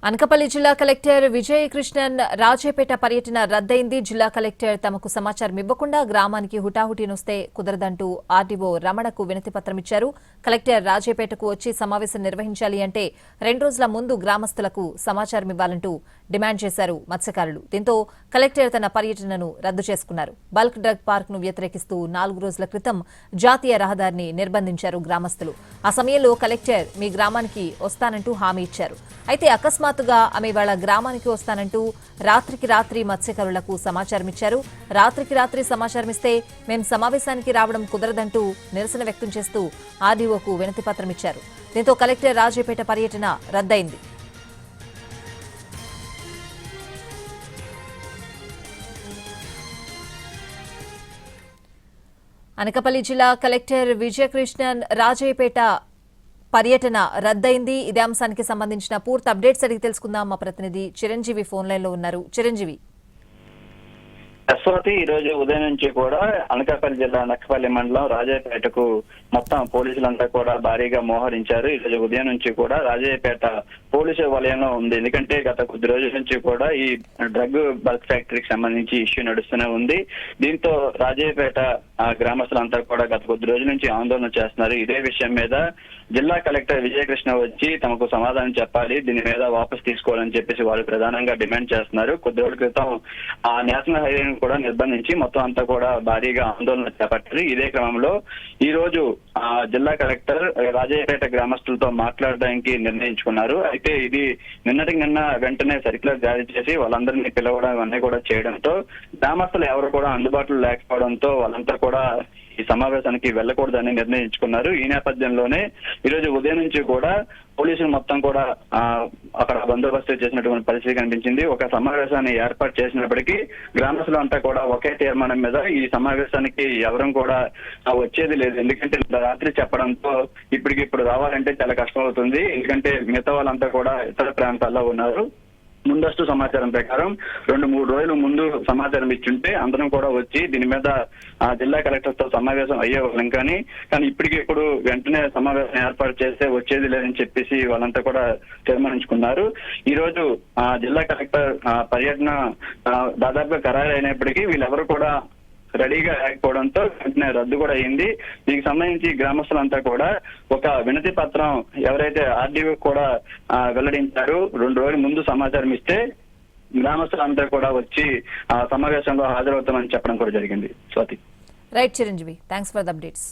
అనకాపల్లి జిల్లా కలెక్టర్ విజయకృష్ణన్ రాజేపేట పర్యటన రద్దయింది. జిల్లా కలెక్టర్ తమకు సమాచారం ఇవ్వకుండా గ్రామానికి హుటాహుటినొస్తే కుదరదంటూ ఆర్డీఓ రమణకు వినతిపత్రం ఇచ్చారు. కలెక్టర్ రాజేపేటకు వచ్చి సమావేశం నిర్వహించాలి అంటే 2 రోజుల ముందు గ్రామస్తులకు సమాచారం ఇవ్వాలంటూ డిమాండ్ చేశారు మత్స్యకారులు. దీంతో కలెక్టర్ తన పర్యటనను రద్దు చేసుకున్నారు. బల్క్ డ్రగ్ పార్క్ ను వ్యతిరేకిస్తూ 4 రోజుల క్రితం జాతీయ రహదారిని నిర్బంధించారు గ్రామస్తులు. ఆ సమయంలో కలెక్టర్ మీ గ్రామానికి వస్తానంటూ హామీ ఇచ్చారు. అయితే అకస్మాత్తుగా ఆమె వాళ్ళ గ్రామానికి వస్తానంటూ రాత్రికి రాత్రి మత్స్యకారులకు సమాచారం ఇచ్చారు. రాత్రికి రాత్రి సమాచారం ఇస్తే మేం సమావేశానికి రావడం కుదరదంటూ నిరసన వ్యక్తం చేస్తూ ఆర్డీఓకు వినతిపత్రం ఇచ్చారు. దీంతో కలెక్టర్ రాజేపేట పర్యటన రద్దయింది. అనకాపల్లి జిల్లా కలెక్టర్ విజయకృష్ణన్ రాజేపేట పర్యటన రద్దయింది. ఇదే అంశానికి సంబంధించిన పూర్తి అప్డేట్స్ అడిగి తెలుసుకుందాం. మా ప్రతినిధి చిరంజీవి ఫోన్ లైన్ లో ఉన్నారు. చిరంజీవి, స్వాతి, ఈ రోజు ఉదయం నుంచి కూడా అనకాపల్లి జిల్లా నక్కపల్లి మండలం రాజాపేటకు మొత్తం పోలీసులంతా కూడా భారీగా మోహరించారు. ఈ రోజు ఉదయం నుంచి కూడా రాజాపేట పోలీసు వలయంలో ఉంది. ఎందుకంటే గత కొద్ది రోజుల నుంచి కూడా ఈ డ్రగ్ బల్క్ ఫ్యాక్టరీకి సంబంధించి ఇష్యూ నడుస్తూనే ఉంది. దీంతో రాజాపేట గ్రామస్తులంతా కూడా గత కొద్ది రోజుల నుంచి ఆందోళన చేస్తున్నారు. ఇదే విషయం మీద జిల్లా కలెక్టర్ విజయకృష్ణ వచ్చి తమకు సమాధానం చెప్పాలి, దీని మీద వాపసు తీసుకోవాలని చెప్పేసి వాళ్ళు ప్రధానంగా డిమాండ్ చేస్తున్నారు. కొద్ది రోజుల క్రితం ఆ నేషనల్ హైవేను కూడా నిర్బంధించి మొత్తం అంతా కూడా భారీగా ఆందోళన చేపట్టారు. ఇదే క్రమంలో ఈ రోజు జిల్లా కలెక్టర్ రాజాపేట గ్రామస్తులతో మాట్లాడడానికి నిర్ణయించుకున్నారు. అయితే ఇది నిన్నటికి నిన్న వెంటనే సర్క్యులర్ జారీ చేసి వాళ్ళందరినీ పిలవడం అన్నీ కూడా చేయడంతో గ్రామస్తులు ఎవరు కూడా అందుబాటులో లేకపోవడంతో వాళ్ళంతా కూడా ఈ సమావేశానికి వెళ్లకూడదని నిర్ణయించుకున్నారు. ఈ నేపథ్యంలోనే ఈ రోజు ఉదయం నుంచి కూడా పోలీసులు మొత్తం కూడా అక్కడ బందోబస్తు చేసినటువంటి పరిస్థితి కనిపించింది. ఒక సమావేశాన్ని ఏర్పాటు చేసినప్పటికీ గ్రామస్తులు అంతా కూడా ఒకే తీర్మానం మీద ఈ సమావేశానికి ఎవరం కూడా వచ్చేది లేదు. ఎందుకంటే రాత్రి చెప్పడంతో ఇప్పటికిప్పుడు రావాలంటే చాలా కష్టం అవుతుంది. ఎందుకంటే మిగతా వాళ్ళంతా కూడా ఇతర ప్రాంతాల్లో ఉన్నారు. ముందస్తు సమాచారం ప్రకారం 2-3 రోజుల ముందు సమాచారం ఇచ్చుంటే అందరం కూడా వచ్చి దీని మీద జిల్లా కలెక్టర్ తో సమావేశం అయ్యేవాళ్ళం. కానీ ఇప్పటికిప్పుడు వెంటనే సమావేశం ఏర్పాటు చేస్తే వచ్చేది లేదని చెప్పేసి వాళ్ళంతా కూడా తీర్మానించుకున్నారు. ఈ రోజు జిల్లా కలెక్టర్ పర్యటన దాదాపుగా ఖరారు అయినప్పటికీ వీళ్ళెవరు కూడా రెడీగా లేకపోవడంతో వెంటనే రద్దు కూడా అయింది. దీనికి సంబంధించి గ్రామస్తులంతా కూడా ఒక వినతి పత్రం ఎవరైతే ఆర్డీఓ కూడా వెల్లడించారు, 2 రోజుల ముందు సమాచారం ఇస్తే గ్రామస్తులంతా కూడా వచ్చి ఆ సమావేశంలో హాజరవుతామని చెప్పడం కూడా జరిగింది. Swathi. Right Chiranjeevi, thanks for the updates.